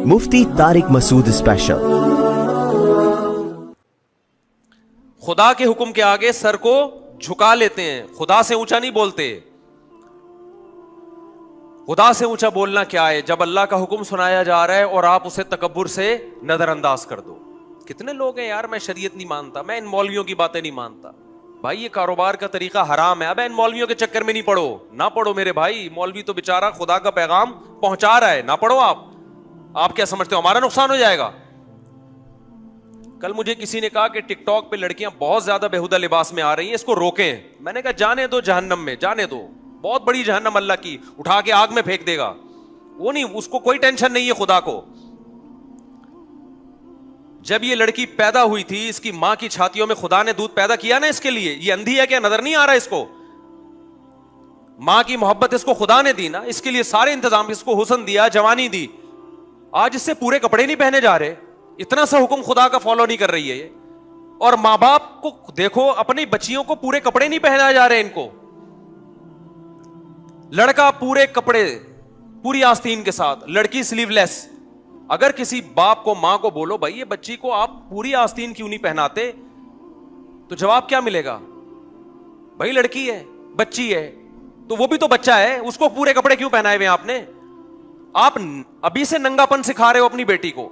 مفتی طارق مسعود special. خدا کے حکم کے آگے سر کو جھکا لیتے ہیں، خدا سے اونچا نہیں بولتے۔ خدا سے اونچا بولنا کیا ہے؟ جب اللہ کا حکم سنایا جا رہا ہے اور آپ اسے تکبر سے نظر انداز کر دو۔ کتنے لوگ ہیں یار، میں شریعت نہیں مانتا، میں ان مولویوں کی باتیں نہیں مانتا۔ بھائی یہ کاروبار کا طریقہ حرام ہے، اب ان مولویوں کے چکر میں نہیں پڑو، نہ پڑھو میرے بھائی۔ مولوی تو بیچارہ خدا کا پیغام پہنچا رہا ہے، نہ پڑھو۔ آپ کیا سمجھتے ہو ہمارا نقصان ہو جائے گا؟ کل مجھے کسی نے کہا کہ ٹک ٹاک پہ لڑکیاں بہت زیادہ بےہودہ لباس میں آ رہی ہیں، اس کو روکیں۔ میں نے کہا جانے دو جہنم میں، جانے دو، بہت بڑی جہنم اللہ کی، اٹھا کے آگ میں پھینک دے گا۔ وہ نہیں، اس کو کوئی ٹینشن نہیں ہے خدا کو۔ جب یہ لڑکی پیدا ہوئی تھی، اس کی ماں کی چھاتیوں میں خدا نے دودھ پیدا کیا نا اس کے لیے۔ یہ اندھی ہے کیا؟ نظر نہیں آ رہا اس کو؟ ماں کی محبت اس کو خدا نے دی نا، اس کے لیے سارے انتظام، اس کو حسن دیا، جوانی دی۔ آج اس سے پورے کپڑے نہیں پہنے جا رہے، اتنا سا حکم خدا کا فالو نہیں کر رہی ہے یہ۔ اور ماں باپ کو دیکھو، اپنی بچیوں کو پورے کپڑے نہیں پہنائے جا رہے ان کو۔ لڑکا پورے کپڑے، پوری آستین کے ساتھ، لڑکی سلیو لیس۔ اگر کسی باپ کو، ماں کو بولو بھائی یہ بچی کو آپ پوری آستین کیوں نہیں پہناتے، تو جواب کیا ملے گا؟ بھائی لڑکی ہے، بچی ہے، تو وہ بھی تو بچہ ہے، اس کو پورے کپڑے کیوں پہنائے ہوئے آپ نے؟ آپ ابھی سے ننگا پن سکھا رہے ہو اپنی بیٹی کو۔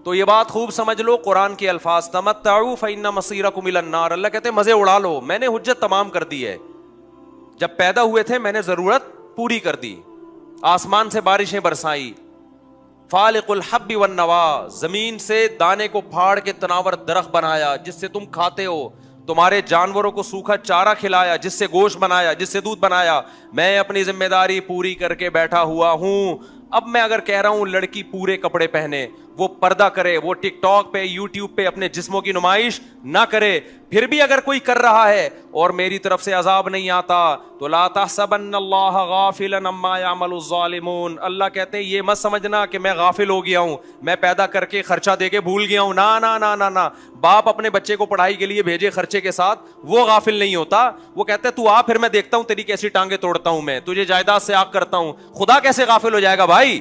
تو یہ بات خوب سمجھ لو، قرآن کے الفاظ، تمتعوا فإن مصيركم إلى النار، اللہ کہتے ہیں مزے اڑا لو، میں نے حجت تمام کر دی ہے۔ جب پیدا ہوئے تھے میں نے ضرورت پوری کر دی، آسمان سے بارشیں برسائی، فالق الحب والنوا، زمین سے دانے کو پھاڑ کے تناور درخت بنایا جس سے تم کھاتے ہو، تمہارے جانوروں کو سوکھا چارہ کھلایا جس سے گوشت بنایا، جس سے دودھ بنایا۔ میں اپنی ذمہ داری پوری کر کے بیٹھا ہوا ہوں۔ اب میں اگر کہہ رہا ہوں لڑکی پورے کپڑے پہنے، وہ پردہ کرے، وہ ٹک ٹاک پہ، یوٹیوب پہ اپنے جسموں کی نمائش نہ کرے، پھر بھی اگر کوئی کر رہا ہے اور میری طرف سے عذاب نہیں آتا تو لا تحسبن اللہ غافلا عما يعمل الظالمون، اللہ کہتے ہیں یہ مت سمجھنا کہ میں غافل ہو گیا ہوں، میں پیدا کر کے خرچہ دے کے بھول گیا ہوں۔ نا نا نا نا نا، باپ اپنے بچے کو پڑھائی کے لیے بھیجے خرچے کے ساتھ، وہ غافل نہیں ہوتا۔ وہ کہتے ہیں تو آ، پھر میں دیکھتا ہوں تیری کیسی ٹانگیں توڑتا ہوں، میں تجھے جائیداد سے آگ کرتا ہوں۔ خدا کیسے غافل ہو جائے گا بھائی؟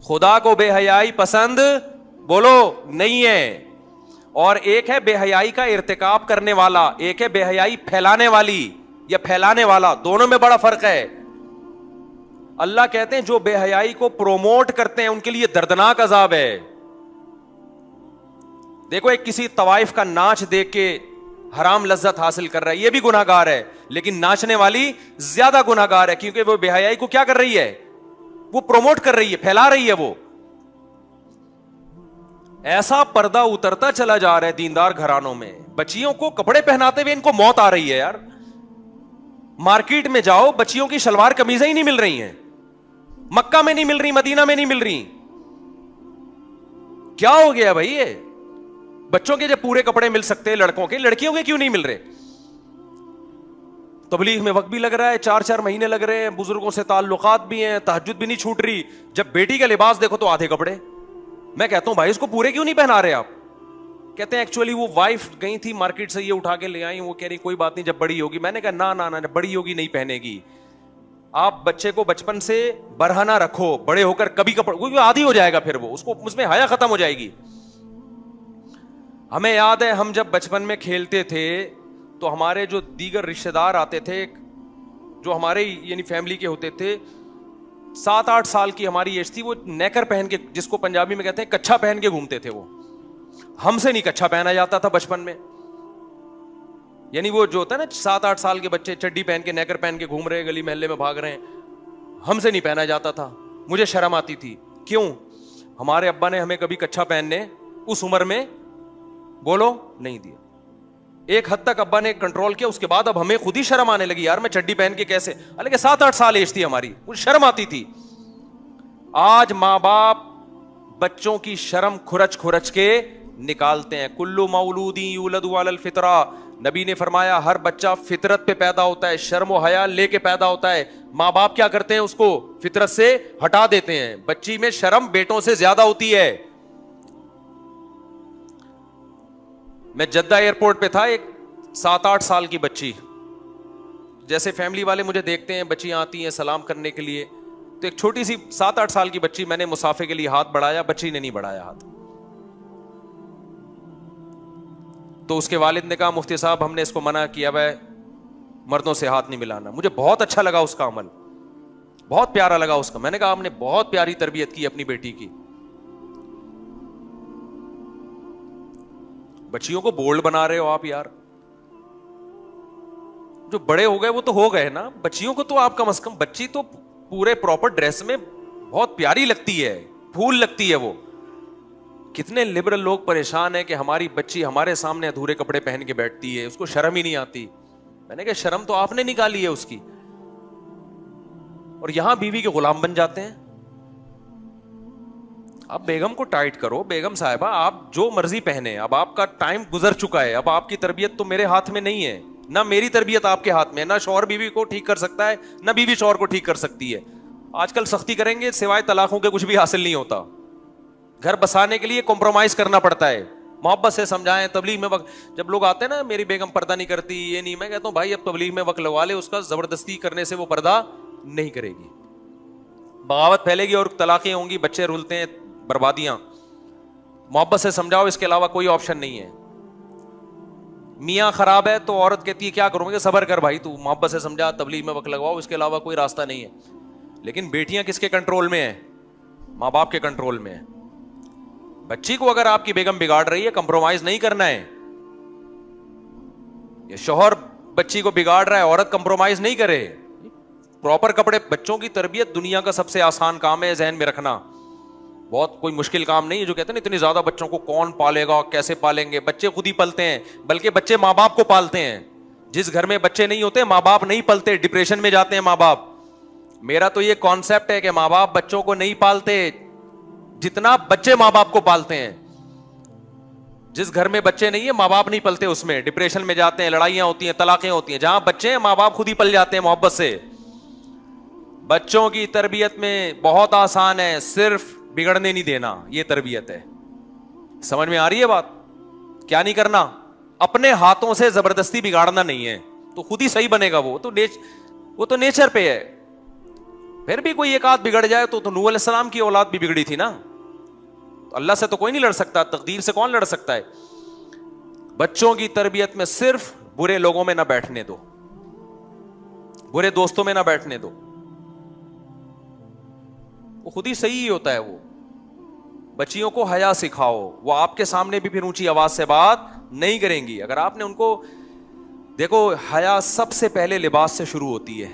خدا کو بے حیائی پسند بولو نہیں ہے۔ اور ایک ہے بے حیائی کا ارتکاب کرنے والا، ایک ہے بے حیائی پھیلانے والی یا پھیلانے والا، دونوں میں بڑا فرق ہے۔ اللہ کہتے ہیں جو بے حیائی کو پروموٹ کرتے ہیں ان کے لیے دردناک عذاب ہے۔ دیکھو ایک کسی طوائف کا ناچ دیکھ کے حرام لذت حاصل کر رہا ہے، یہ بھی گناہگار ہے، لیکن ناچنے والی زیادہ گناہگار ہے، کیونکہ وہ بے حیائی کو کیا کر رہی ہے؟ وہ پروموٹ کر رہی ہے، پھیلا رہی ہے۔ وہ ایسا پردہ اترتا چلا جا رہا ہے دیندار گھرانوں میں، بچیوں کو کپڑے پہناتے ہوئے ان کو موت آ رہی ہے یار۔ مارکیٹ میں جاؤ، بچیوں کی شلوار قمیضیں ہی نہیں مل رہی ہیں، مکہ میں نہیں مل رہی، مدینہ میں نہیں مل رہی۔ کیا ہو گیا بھائی؟ یہ بچوں کے جب پورے کپڑے مل سکتے ہیں لڑکوں کے، لڑکیوں کے کیوں نہیں مل رہے؟ تبلیغ میں وقت بھی لگ رہا ہے، 4 مہینے لگ رہے ہیں، بزرگوں سے تعلقات بھی ہیں، تہجد بھی نہیں چھوٹ رہی۔ جب بیٹی کا لباس دیکھو تو آدھے کپڑے۔ میں کہتا ہوں بھائی اس کو پورے کیوں نہیں پہنا رہے آپ؟ کہتے ہیں ایکچولی وہ وائف گئی تھی مارکیٹ سے، یہ اٹھا کے لے آئی، وہ کہہ رہی کوئی بات نہیں جب بڑی ہوگی۔ میں نے کہا نا نا نا، بڑی ہوگی نہیں پہنے گی۔ آپ بچے کو بچپن سے برہنہ رکھو، بڑے ہو کر کبھی کپڑے عادی ہو جائے گا، پھر وہ اس میں حیا ختم ہو جائے گی۔ ہمیں یاد ہے ہم جب بچپن میں کھیلتے تھے تو ہمارے جو دیگر رشتہ دار آتے تھے جو ہمارے یعنی فیملی کے ہوتے تھے، 7-8 سال کی ہماری ایج تھی، وہ نیکر پہن کے، جس کو پنجابی میں کہتے ہیں کچھا پہن کے گھومتے تھے۔ وہ ہم سے نہیں کچھا پہنا جاتا تھا بچپن میں، یعنی وہ جو ہوتا ہے نا 7-8 سال کے بچے چڈی پہن کے نیکر پہن کے گھوم رہے، گلی محلے میں بھاگ رہے ہیں، ہم سے نہیں پہنا جاتا تھا۔ مجھے شرم آتی تھی، کیوں؟ ہمارے ابا نے ہمیں کبھی کچھا پہننے اس عمر میں بولو نہیں دیا۔ ایک حد تک ابا نے کنٹرول کیا، اس کے بعد اب ہمیں خود ہی شرم آنے لگی، یار میں چڈی پہن کے کیسے، حالانکہ 7-8 سال ایج تھی ہماری، مجھے شرم آتی تھی۔ آج ماں باپ بچوں کی شرم کھرچ کھرچ کے نکالتے ہیں۔ کلو مولود یولد علی الفطرہ، نبی نے فرمایا ہر بچہ فطرت پہ پیدا ہوتا ہے، شرم و حیا لے کے پیدا ہوتا ہے۔ ماں باپ کیا کرتے ہیں؟ اس کو فطرت سے ہٹا دیتے ہیں۔ بچی میں شرم بیٹوں سے زیادہ ہوتی ہے۔ میں جدہ ایئرپورٹ پہ تھا، ایک 7-8 سال کی بچی، جیسے فیملی والے مجھے دیکھتے ہیں، بچیاں آتی ہیں سلام کرنے کے لیے، تو ایک چھوٹی سی 7-8 سال کی بچی، میں نے مسافے کے لیے ہاتھ بڑھایا، بچی نے نہیں بڑھایا ہاتھ. تو اس کے والد نے کہا مفتی صاحب ہم نے اس کو منع کیا ہے مردوں سے ہاتھ نہیں ملانا. مجھے بہت اچھا لگا اس کا عمل، بہت پیارا لگا اس کا. میں نے کہا آپ نے بہت پیاری تربیت کی اپنی بیٹی کی. بچیوں کو بولڈ بنا رہے ہو آپ یار. جو بڑے ہو گئے وہ تو ہو گئے نا، بچیوں کو تو آپ کم از کم، بچی تو پورے پراپر ڈریس میں بہت پیاری لگتی ہے، پھول لگتی ہے وہ. کتنے لبرل لوگ پریشان ہیں کہ ہماری بچی ہمارے سامنے ادھورے کپڑے پہن کے بیٹھتی ہے، اس کو شرم ہی نہیں آتی. میں نے کہا شرم تو آپ نے نکالی ہے اس کی، اور یہاں بیوی کے غلام بن جاتے ہیں. اب بیگم کو ٹائٹ کرو، بیگم صاحبہ آپ جو مرضی پہنے، اب آپ کا ٹائم گزر چکا ہے، اب آپ کی تربیت تو میرے ہاتھ میں نہیں ہے، نہ میری تربیت آپ کے ہاتھ میں، نہ شوہر بیوی کو ٹھیک کر سکتا ہے، نہ بیوی شوہر کو ٹھیک کر سکتی ہے. آج کل سختی کریں گے سوائے طلاقوں کے کچھ بھی حاصل نہیں ہوتا. گھر بسانے کے لیے کمپرومائز کرنا پڑتا ہے. محبت سے سمجھائیں. تبلیغ میں وقت جب لوگ آتے ہیں نا میری بیگم پردہ نہیں کرتی، یہ نہیں، میں کہتا ہوں بھائی اب تبلیغ میں وقت لگوا لے، اس کا زبردستی کرنے سے وہ پردہ نہیں کرے گی. بغاوت پھیلے گی اور طلاقیں ہوں گی، بچے رولتے ہیں، بربادیاں. محبت سے سمجھاؤ، اس کے علاوہ کوئی آپشن نہیں ہے. میاں خراب ہے تو عورت کہتی ہے کیا کروں گے، صبر کر بھائی، تو محبت سے سمجھا، تبلیغ میں وقت لگواؤ، اس کے علاوہ کوئی راستہ نہیں ہے. لیکن بیٹیاں کس کے کنٹرول میں ہیں؟ ماں باپ کے کنٹرول میں ہیں. بچی کو اگر آپ کی بیگم بگاڑ رہی ہے، کمپرومائز نہیں کرنا ہے. یہ شوہر بچی کو بگاڑ رہا ہے، عورت کمپرومائز نہیں کرے. پراپر کپڑے، بچوں کی تربیت دنیا کا سب سے آسان کام ہے، ذہن میں رکھنا. بہت کوئی مشکل کام نہیں ہے. جو کہتے ہیں نا اتنی زیادہ بچوں کو کون پالے گا، کیسے پالیں گے، بچے خود ہی پلتے ہیں، بلکہ بچے ماں باپ کو پالتے ہیں. جس گھر میں بچے نہیں ہوتے ماں باپ نہیں پلتے، ڈپریشن میں جاتے ہیں ماں باپ. میرا تو یہ کانسیپٹ ہے کہ ماں باپ بچوں کو نہیں پالتے جتنا بچے ماں باپ کو پالتے ہیں. جس گھر میں بچے نہیں ہیں ماں باپ نہیں پلتے، اس میں ڈپریشن میں جاتے ہیں، لڑائیاں ہوتی ہیں، طلاقیں ہوتی ہیں. جہاں بچے ہیں ماں باپ خود ہی پل جاتے ہیں محبت سے. بچوں کی تربیت میں بہت آسان ہے، صرف بگڑنے نہیں دینا، یہ تربیت ہے. سمجھ میں آ رہی ہے بات؟ کیا نہیں کرنا؟ اپنے ہاتھوں سے زبردستی بگاڑنا نہیں ہے، تو خود ہی صحیح بنے گا. وہ تو نیچر پہ ہے. پھر بھی کوئی ایک آدھ بگڑ جائے تو نوح علیہ السلام کی اولاد بھی بگڑی تھی نا. تو اللہ سے تو کوئی نہیں لڑ سکتا، تقدیر سے کون لڑ سکتا ہے. بچوں کی تربیت میں صرف برے لوگوں میں نہ بیٹھنے دو، برے دوستوں میں نہ بیٹھنے دو. وہ خود ہی صحیح ہی ہوتا ہے. وہ بچیوں کو حیا سکھاؤ، وہ آپ کے سامنے بھی پھر اونچی آواز سے بات نہیں کریں گی. اگر آپ نے ان کو دیکھو، حیا سب سے پہلے لباس سے شروع ہوتی ہے.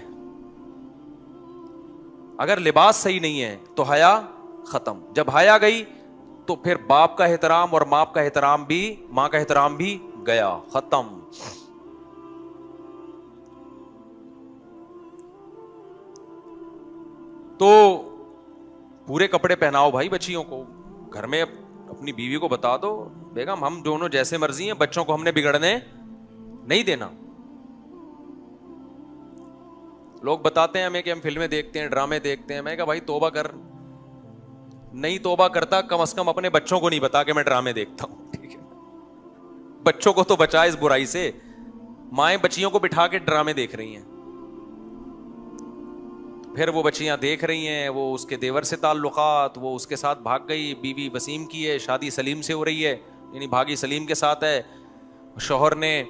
اگر لباس صحیح نہیں ہے تو حیا ختم. جب حیا گئی تو پھر باپ کا احترام اور ماں کا احترام بھی، ماں کا احترام بھی گیا، ختم. تو پورے کپڑے پہناؤ بھائی بچیوں کو. گھر میں اپنی بیوی کو بتا دو بیگم ہم دونوں جیسے مرضی ہیں، بچوں کو ہم نے بگڑنے نہیں دینا. لوگ بتاتے ہیں ہمیں کہ ہم فلمیں دیکھتے ہیں، ڈرامے دیکھتے ہیں. میں کہا بھائی توبہ کر. نہیں توبہ کرتا کم از کم اپنے بچوں کو نہیں بتا کہ میں ڈرامے دیکھتا ہوں. ٹھیک ہے، بچوں کو تو بچا اس برائی سے. مائیں بچیوں کو بٹھا کے ڈرامے دیکھ رہی ہیں، پھر وہ بچیاں دیکھ رہی ہیں وہ اس کے دیور سے تعلقات، وہ اس کے ساتھ بھاگ گئی. بیوی وسیم کی ہے، شادی سلیم سے ہو رہی ہے، یعنی بھاگی سلیم کے ساتھ ہے. شوہر نے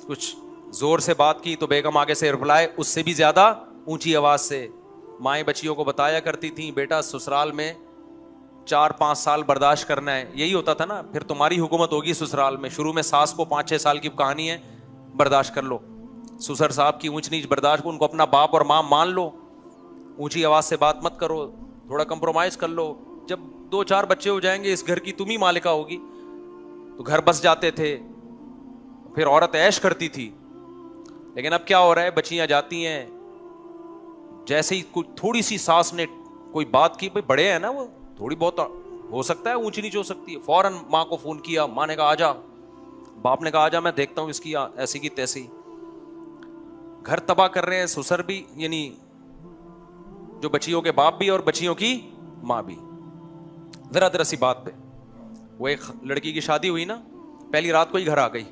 کچھ زور سے بات کی تو بیگم آگے سے رپلائی اس سے بھی زیادہ اونچی آواز سے. مائیں بچیوں کو بتایا کرتی تھیں بیٹا سسرال میں 4-5 سال برداشت کرنا ہے. یہی ہوتا تھا نا، پھر تمہاری حکومت ہوگی سسرال میں. شروع میں ساس کو 5-6 سال کی کہانی ہے، برداشت کر لو. سسر صاحب کی اونچ نیچ برداشت، ان کو اپنا باپ اور ماں مان لو. اونچی آواز سے بات مت کرو، تھوڑا کمپرومائز کر لو. جب 2-4 بچے ہو جائیں گے اس گھر کی تم ہی مالکہ ہوگی. تو گھر بس جاتے تھے، پھر عورت عیش کرتی تھی. لیکن اب کیا ہو رہا ہے، بچیاں جاتی ہیں، جیسے ہی کوئی تھوڑی سی ساس نے کوئی بات کی، بھائی بڑے ہیں نا وہ، تھوڑی بہت ہو سکتا ہے اونچی نیچ ہو سکتی ہے، فوراً ماں کو فون کیا، ماں نے کہا آجا، باپ نے کہا آجا میں دیکھتا ہوں اس کی ایسی کی تیسی. گھر تباہ کر رہے ہیں سسر بھی، یعنی جو بچیوں کے باپ بھی اور بچیوں کی ماں بھی. ذرا سی بات پہ وہ ایک لڑکی کی شادی ہوئی نا، پہلی رات کو ہی گھر آ گئی.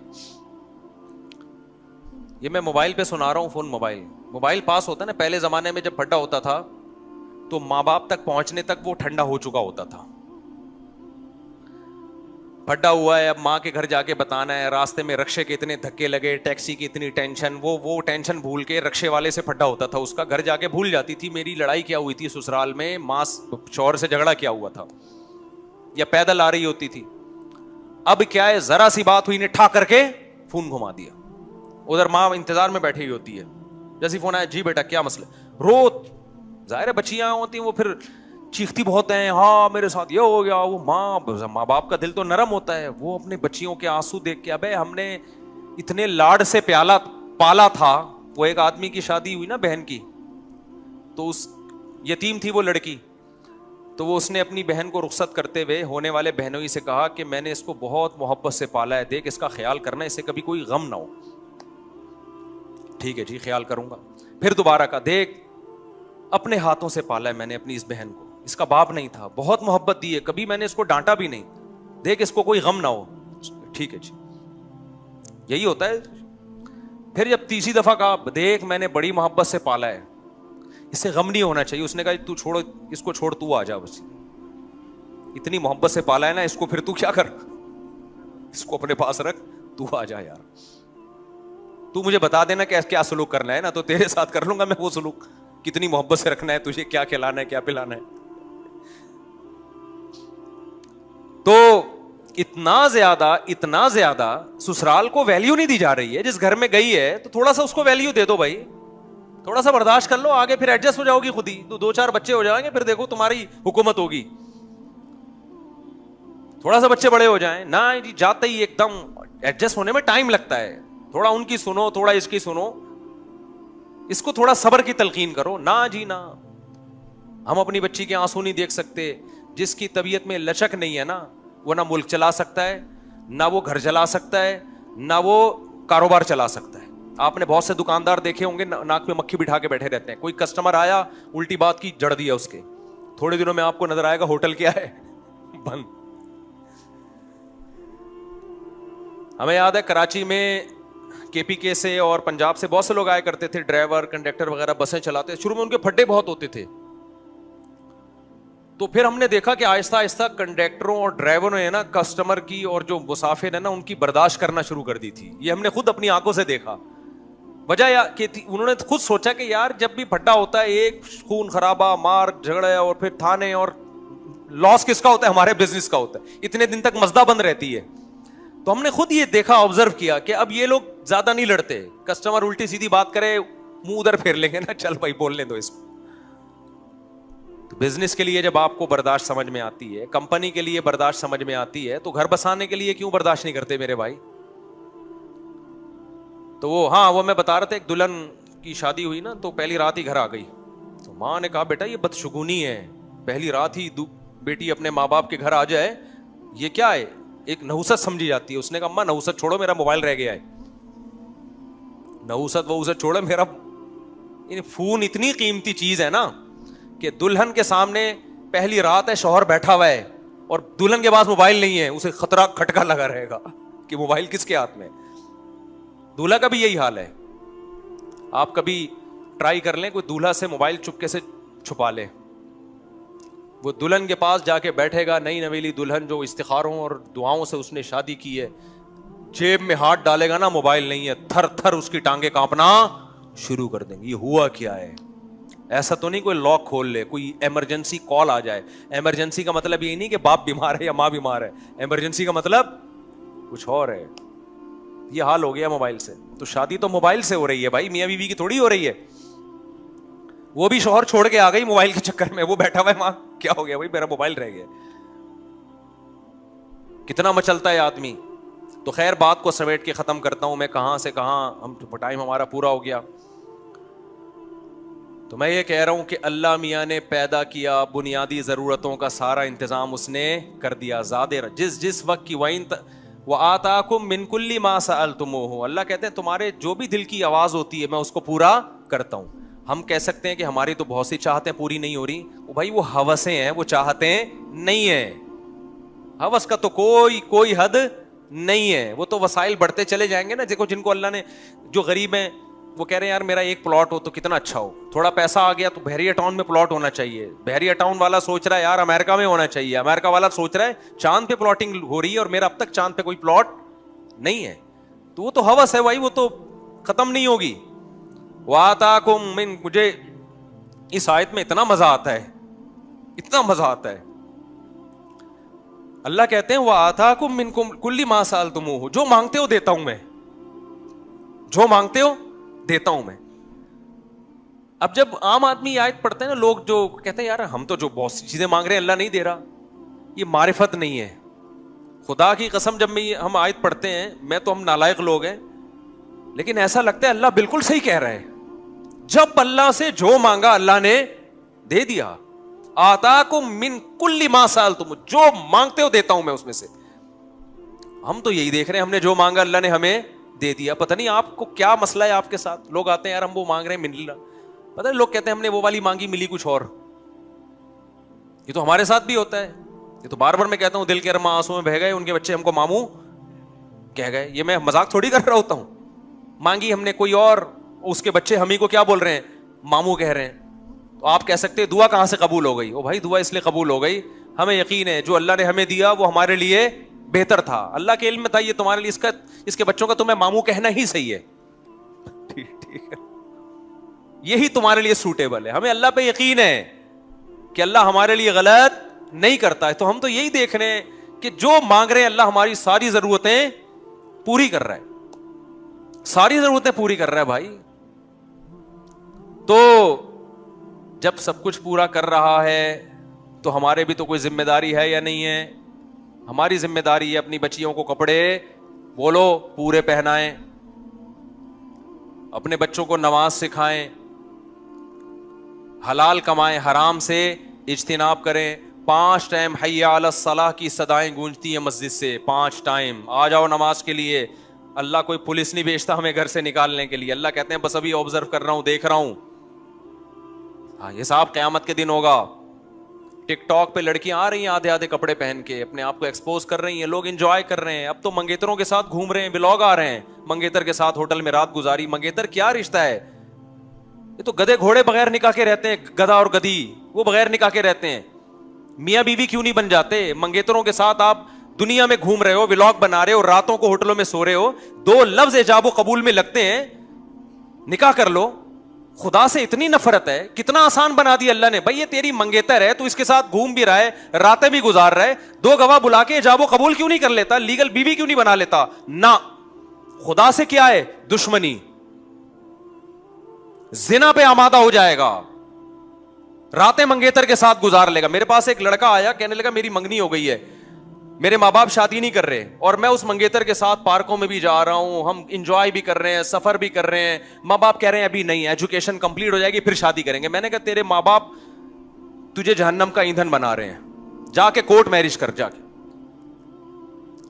یہ میں موبائل پہ سنا رہا ہوں، فون موبائل پاس ہوتا ہے نا. پہلے زمانے میں جب پھڈا ہوتا تھا تو ماں باپ تک پہنچنے تک وہ ٹھنڈا ہو چکا ہوتا تھا. پھڈا ہوا ہے, اب ماں کے گھر جا کے بتانا ہے, راستے میں رکشے کے اتنے دھکے لگے, ٹیکسی کی اتنی ٹینشن, وہ ٹینشن بھول کے رکشے والے سے پھڈا ہوتا تھا اس کا, گھر جا کے بھول جاتی تھی میری لڑائی کیا ہوئی تھی سسرال میں, ماں شوہر سے جھگڑا کیا ہوا تھا, یا پیدل آ رہی ہوتی تھی. اب کیا ہے, ذرا سی بات ہوئی نے ٹھا کر کے فون گھما دیا, ادھر ماں انتظار میں بیٹھی ہوئی ہوتی ہے, جیسے فون آیا, جی بیٹا کیا مسئلہ, روت, ظاہر ہے بچیاں ہوتی ہیں وہ پھر چیختی بہت ہیں, ہاں میرے ساتھ یہ ہو گیا, وہ ماں باپ کا دل تو نرم ہوتا ہے, وہ اپنے بچیوں کے آنسو دیکھ کے, ابے ہم نے اتنے لاڈ سے پالا تھا. وہ ایک آدمی کی شادی ہوئی نا بہن کی, تو اس یتیم تھی وہ لڑکی, تو وہ اس نے اپنی بہن کو رخصت کرتے ہوئے ہونے والے بہنوئی سے کہا کہ میں نے اس کو بہت محبت سے پالا ہے, دیکھ اس کا خیال کرنا, اسے کبھی کوئی غم نہ ہو. ٹھیک ہے جی خیال کروں گا. پھر دوبارہ کہا, دیکھ اپنے ہاتھوں سے پالا ہے میں نے اپنی اس بہن کو, اس کا باپ نہیں تھا, بہت محبت دی ہے, کبھی میں نے اس کو ڈانٹا بھی نہیں, دیکھ اس کو کوئی غم نہ ہو. ٹھیک ہے جی, یہی ہوتا ہے. پھر جب تیسری دفعہ کہا, دیکھ میں نے بڑی محبت سے پالا ہے, اس سے غم نہیں ہونا چاہیے. اس نے کہا تو چھوڑو اس کو, چھوڑ تو آ جا, بس اتنی محبت سے پالا ہے نا اس کو, پھر تو کیا کر, اس کو اپنے پاس رکھ, تو آ جا یار, تو مجھے بتا دینا کہ کیا سلوک کرنا ہے نا, تو تیرے ساتھ کر لوں گا میں وہ سلوک, کتنی محبت سے رکھنا ہے تجھے, کیا کھلانا ہے کیا پلانا ہے. تو اتنا زیادہ سسرال کو ویلیو نہیں دی جا رہی ہے. جس گھر میں گئی ہے تو تھوڑا سا اس کو ویلیو دے دو بھائی, تھوڑا سا برداشت کر لو, آگے پھر ایڈجسٹ ہو جاؤ گی خود ہی, تو 2-4 بچے ہو جائیں گے, پھر دیکھو تمہاری حکومت ہوگی. تھوڑا سا بچے بڑے ہو جائیں نا جی, جاتے ہی ایک دم ایڈجسٹ ہونے میں ٹائم لگتا ہے, تھوڑا ان کی سنو, تھوڑا اس کی سنو, اس کو تھوڑا صبر کی تلقین کرو. نہ جی نہ, ہم اپنی بچی کے آنسو نہیں دیکھ سکتے. جس کی طبیعت میں لچک نہیں ہے نا, وہ نہ ملک چلا سکتا ہے, نہ وہ گھر چلا سکتا ہے, نہ وہ کاروبار چلا سکتا ہے. آپ نے بہت سے دکاندار دیکھے ہوں گے ناک میں مکھی بٹھا کے بیٹھے رہتے ہیں, کوئی کسٹمر آیا الٹی بات کی جڑ دیا اس کے, تھوڑے دنوں میں آپ کو نظر آئے گا ہوٹل کیا ہے, بند. ہمیں یاد ہے کراچی میں کے پی کے سے اور پنجاب سے بہت سے لوگ آیا کرتے تھے, ڈرائیور کنڈکٹر وغیرہ بسیں چلاتے. شروع میں ان کے پھڈے بہت ہوتے تھے, تو پھر ہم نے دیکھا کہ آہستہ آہستہ کنڈکٹروں اور ڈرائیوروں نے نا کسٹمر کی اور جو مسافر ہے نا ان کی برداشت کرنا شروع کر دی تھی. یہ ہم نے خود اپنی آنکھوں سے دیکھا. وجہ کہ انہوں نے خود سوچا کہ یار جب بھی پھڈا ہوتا ہے, ایک خون خرابہ, مار جھگڑے, اور پھر تھانے, اور لاس کس کا ہوتا ہے, ہمارے بزنس کا ہوتا ہے. اتنے دن تک مزدہ بند رہتی ہے. تو ہم نے خود یہ دیکھا, آبزرو کیا کہ اب یہ لوگ زیادہ نہیں لڑتے, کسٹمر الٹی سیدھی بات کرے منہ ادھر پھیر لیں گے نا, چل بھائی بولنے دو اس کو. تو بزنس کے لیے جب آپ کو برداشت سمجھ میں آتی ہے, کمپنی کے لیے برداشت سمجھ میں آتی ہے, تو گھر بسانے کے لیے کیوں برداشت نہیں کرتے میرے بھائی. تو وہ میں بتا رہا تھا, ایک دلہن کی شادی ہوئی نا, تو پہلی رات ہی گھر آ گئی. تو ماں نے کہا بیٹا یہ بدشگونی ہے, پہلی رات ہی بیٹی اپنے ماں باپ کے گھر آ جائے, یہ کیا ہے, ایک نحوست سمجھی جاتی ہے. اس نے کہا اماں نحوست چھوڑو, میرا موبائل رہ گیا ہے. نحوست چھوڑو, میرا فون اتنی قیمتی چیز ہے نا کہ دلہن کے سامنے پہلی رات ہے, شوہر بیٹھا ہوا ہے اور دلہن کے پاس موبائل نہیں ہے, اسے خطرہ کھٹکا لگا رہے گا کہ موبائل کس کے ہاتھ میں. دولہا کا بھی یہی حال ہے. آپ کبھی ٹرائی کر لیں, کوئی دولہا سے موبائل چپکے سے چھپا لے, وہ دلہن کے پاس جا کے بیٹھے گا, نئی نویلی دلہن جو استخاروں اور دعاؤں سے اس نے شادی کی ہے, جیب میں ہاتھ ڈالے گا نا موبائل نہیں ہے, تھر تھر اس کی ٹانگیں کانپنا شروع کر دیں گے. یہ ہوا کیا ہے؟ ایسا تو نہیں کوئی لاک کھول لے, کوئی ایمرجنسی کال آ جائے. ایمرجنسی کا مطلب یہ نہیں کہ باپ بیمار ہے یا ماں بیمار ہے, ایمرجنسی کا مطلب کچھ اور ہے. یہ حال ہو گیا موبائل سے. تو شادی تو موبائل سے ہو رہی ہے بھائی, میاں بیوی کی تھوڑی ہو رہی ہے. وہ بھی شوہر چھوڑ کے آ گئی موبائل کے چکر میں, وہ بیٹھا ہوا ہے, ماں کیا ہو گیا بھائی, میرا موبائل رہ گیا. کتنا مچلتا ہے آدمی. تو خیر بات کو سمیٹ کے ختم کرتا ہوں میں, کہاں سے کہاں ہم, ٹائم ہمارا پورا ہو گیا. تو میں یہ کہہ رہا ہوں کہ اللہ میاں نے پیدا کیا, بنیادی ضرورتوں کا سارا انتظام اس نے کر دیا. زیادہ جس وقت کی وَآتَاكُم مِّن كُلِّ مَا سَأَلْتُمُوهُ, اللہ کہتے ہیں تمہارے جو بھی دل کی آواز ہوتی ہے میں اس کو پورا کرتا ہوں. ہم کہہ سکتے ہیں کہ ہماری تو بہت سی چاہتیں پوری نہیں ہو رہی, وہ بھائی وہ ہوسیں ہیں, وہ چاہتیں نہیں ہیں. ہوس کا تو کوئی حد نہیں ہے, وہ تو وسائل بڑھتے چلے جائیں گے نا. دیکھو جن کو اللہ نے, جو غریب ہیں وہ کہہ رہے ہیں یار میرا ایک پلاٹ ہو تو کتنا اچھا ہو, تھوڑا پیسہ آ گیا تو بحریہ ٹاؤن میں پلاٹ ہونا چاہیے. بحریہ ٹاؤن والا سوچ رہا ہے یار امریکہ میں ہونا چاہیے, امریکہ والا سوچ رہا ہے چاند پہ پلاٹنگ ہو رہی ہے اور میرا اب تک چاند پہ کوئی پلاٹ نہیں ہے. تو وہ تو ہوس ہے بھائی, وہ تو ختم نہیں ہوگی. وَآتَاكُم مِّن, مجھے اس آیت میں اتنا مزہ آتا ہے, اتنا مزہ آتا ہے. اللہ کہتے ہیں وَآتَاكُم مِّن كُلِّ مَا سَأَلْتُمُوهُ, جو مانگتے ہو دیتا ہوں میں, جو مانگتے ہو دیتا ہوں میں. اب جب عام آدمی آیت پڑھتے ہیں نا, لوگ جو کہتے ہیں یار ہم تو جو بہت سی چیزیں مانگ رہے ہیں اللہ نہیں دے رہا, یہ معرفت نہیں ہے. خدا کی قسم جب ہم آیت پڑھتے ہیں, میں تو ہم نالائق لوگ ہیں, لیکن ایسا لگتا ہے اللہ بالکل صحیح کہہ رہا ہے. جب اللہ سے جو مانگا اللہ نے دے دیا. آتاکم من کل ما سألتم, جو مانگتے ہو دیتا ہوں میں اس میں سے. ہم تو یہی دیکھ رہے ہیں, ہم نے جو مانگا اللہ نے ہمیں دے دیا. پتہ نہیں آپ کو کیا مسئلہ ہے آپ کے ساتھ. لوگ آتے ہیں یار ہم وہ مانگ رہے ہیں مل رہا, پتہ ہے لوگ کہتے ہیں ہم نے وہ والی مانگی ملی کچھ اور. یہ تو ہمارے ساتھ بھی ہوتا ہے. یہ تو بار بار میں کہتا ہوں دل کے ارماں آنسوں میں بہہ گئے, ان کے بچے ہم کو ماموں کہہ گئے. یہ میں مذاق تھوڑی کر رہا ہوتا ہوں. مانگی ہم نے کوئی اور, اس کے بچے ہم ہی کو کیا بول رہے ہیں, ماموں کہہ رہے ہیں. تو آپ کہہ سکتے ہیں دعا کہاں سے قبول ہو گئی. او بھائی دعا اس لیے قبول ہو گئی, ہمیں یقین ہے جو اللہ نے ہمیں دیا وہ ہمارے لیے بہتر تھا. اللہ کے علم میں تھا یہ تمہارے لیے, اس کے بچوں کا تمہیں ماموں کہنا ہی صحیح ہے. ٹھیک ہے, یہی تمہارے لیے سوٹیبل ہے. ہمیں اللہ پہ یقین ہے کہ اللہ ہمارے لیے غلط نہیں کرتا ہے. تو ہم تو یہی دیکھ رہے ہیں کہ جو مانگ رہے ہیں اللہ ہماری ساری ضرورتیں پوری کر رہا ہے, ساری ضرورتیں پوری کر رہا ہے بھائی. تو جب سب کچھ پورا کر رہا ہے تو ہمارے بھی تو کوئی ذمہ داری ہے یا نہیں ہے. ہماری ذمہ داری ہے اپنی بچیوں کو کپڑے بولو پورے پہنائیں, اپنے بچوں کو نماز سکھائیں, حلال کمائیں, حرام سے اجتناب کریں. 5 ٹائم حی علی الصلاح کی صدائیں گونجتی ہیں مسجد سے, 5 ٹائم آ جاؤ نماز کے لیے. اللہ کوئی پولیس نہیں بھیجتا ہمیں گھر سے نکالنے کے لیے. اللہ کہتے ہیں بس ابھی آبزرو کر رہا ہوں, دیکھ رہا ہوں. ہاں یہ صاحب قیامت کے دن ہوگا. ٹک ٹاک پہ لڑکیاں آ رہی ہیں آدھے آدھے کپڑے پہن کے, اپنے آپ کو ایکسپوز کر رہی ہیں, لوگ انجوائے کر رہے ہیں. اب تو منگیتروں کے ساتھ گھوم رہے ہیں, ولاگ آ رہے ہیں, منگیتر کے ساتھ ہوٹل میں رات گزاری. منگیتر کیا رشتہ ہے, یہ تو گدھے گھوڑے بغیر نکاح کے رہتے ہیں, گدھا اور گدھی وہ بغیر نکاح کے رہتے ہیں. میاں بیوی کیوں نہیں بن جاتے؟ منگیتروں کے ساتھ آپ دنیا میں گھوم رہے ہو, ولاگ بنا رہے ہو, راتوں کو ہوٹلوں میں سو رہے ہو, 2 لفظ ایجاب و قبول میں لگتے ہیں, نکاح کر لو. خدا سے اتنی نفرت ہے, کتنا آسان بنا دیا اللہ نے. بھائی یہ تیری منگیتر ہے, تو اس کے ساتھ گھوم بھی رہا ہے, راتیں بھی گزار رہا ہے, 2 گواہ بلا کے ایجاب و قبول کیوں نہیں کر لیتا, لیگل بیوی کیوں نہیں بنا لیتا؟ نہ, خدا سے کیا ہے دشمنی, زنا پہ آمادہ ہو جائے گا, راتیں منگیتر کے ساتھ گزار لے گا. میرے پاس ایک لڑکا آیا, کہنے لگا میری منگنی ہو گئی ہے, میرے ماں باپ شادی نہیں کر رہے, اور میں اس منگیتر کے ساتھ پارکوں میں بھی جا رہا ہوں, ہم انجوائے بھی کر رہے ہیں, سفر بھی کر رہے ہیں. ماں باپ کہہ رہے ہیں ابھی نہیں, ایجوکیشن کمپلیٹ ہو جائے گی پھر شادی کریں گے. میں نے کہا تیرے ماں باپ تجھے جہنم کا ایندھن بنا رہے ہیں, جا کے کورٹ میرج کر, جا کے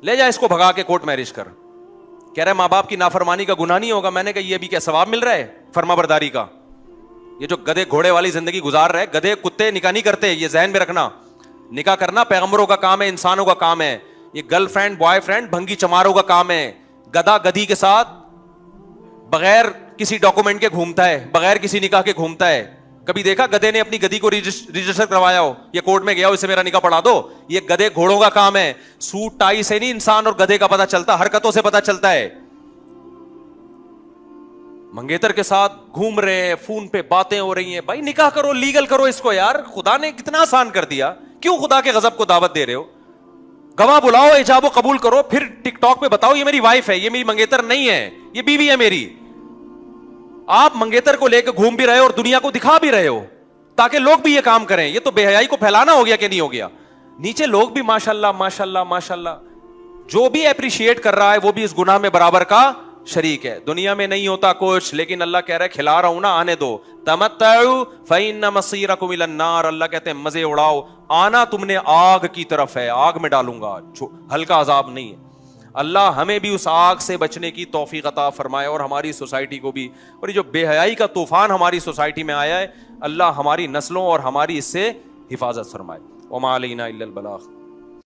لے جا اس کو بھگا کے کورٹ میرج کر. کہہ رہے ماں باپ کی نافرمانی کا گناہ نہیں ہوگا. میں نے کہا یہ بھی کیا ثواب مل رہا ہے فرما برداری کا؟ یہ جو گدھے گھوڑے والی زندگی گزار رہے, گدھے کتے نکاح نہیں کرتے, یہ ذہن میں رکھنا. نکاح کرنا پیغمبروں کا کام ہے, انسانوں کا کام ہے. یہ گرل فرینڈ بوائے فرینڈ بھنگی چماروں کا کام ہے. گدھا گدھی کے ساتھ بغیر کسی ڈاکومنٹ کے گھومتا ہے, بغیر کسی نکاح کے گھومتا ہے. کبھی دیکھا گدھے نے اپنی گدھی کو رجسٹر کروایا ہو, یہ کورٹ میں گیا ہو اسے میرا نکاح پڑھا دو؟ یہ گدھے گھوڑوں کا کام ہے. سوٹ ٹائی سے نہیں انسان اور گدھے کا پتہ چلتا, حرکتوں سے پتہ چلتا ہے. منگیتر کے ساتھ گھوم رہے ہیں, فون پہ باتیں ہو رہی ہیں. بھائی نکاح کرو, لیگل کرو اس کو یار. خدا نے کتنا آسان کر دیا, کیوں خدا کے غضب کو دعوت دے رہے ہو؟ گواہ بلاؤ, ایجاب و قبول کرو, پھر ٹک ٹاک پہ بتاؤ یہ میری وائف ہے, یہ میری منگیتر نہیں ہے, یہ بیوی ہے میری. آپ منگیتر کو لے کے گھوم بھی رہے ہو اور دنیا کو دکھا بھی رہے ہو تاکہ لوگ بھی یہ کام کریں. یہ تو بے حیائی کو پھیلانا ہو گیا کہ نہیں ہو گیا؟ نیچے لوگ بھی ماشاءاللہ ماشاءاللہ ماشاءاللہ, جو بھی اپریشیٹ کر رہا ہے وہ بھی اس گناہ میں برابر کا شریک ہے. دنیا میں نہیں ہوتا کچھ, لیکن اللہ کہہ رہا ہے کھلا رہا ہوں نا, آنے دو. تمتعوا فإن مصيركم إلى النار. اللہ کہتے ہیں مزے اڑاؤ, آنا تم نے آگ کی طرف ہے, آگ میں ڈالوں گا, ہلکا عذاب نہیں ہے. اللہ ہمیں بھی اس آگ سے بچنے کی توفیق عطا فرمائے, اور ہماری سوسائٹی کو بھی. اور یہ جو بے حیائی کا طوفان ہماری سوسائٹی میں آیا ہے, اللہ ہماری نسلوں اور ہماری اس سے حفاظت فرمائے. وما علینا الا البلاغ.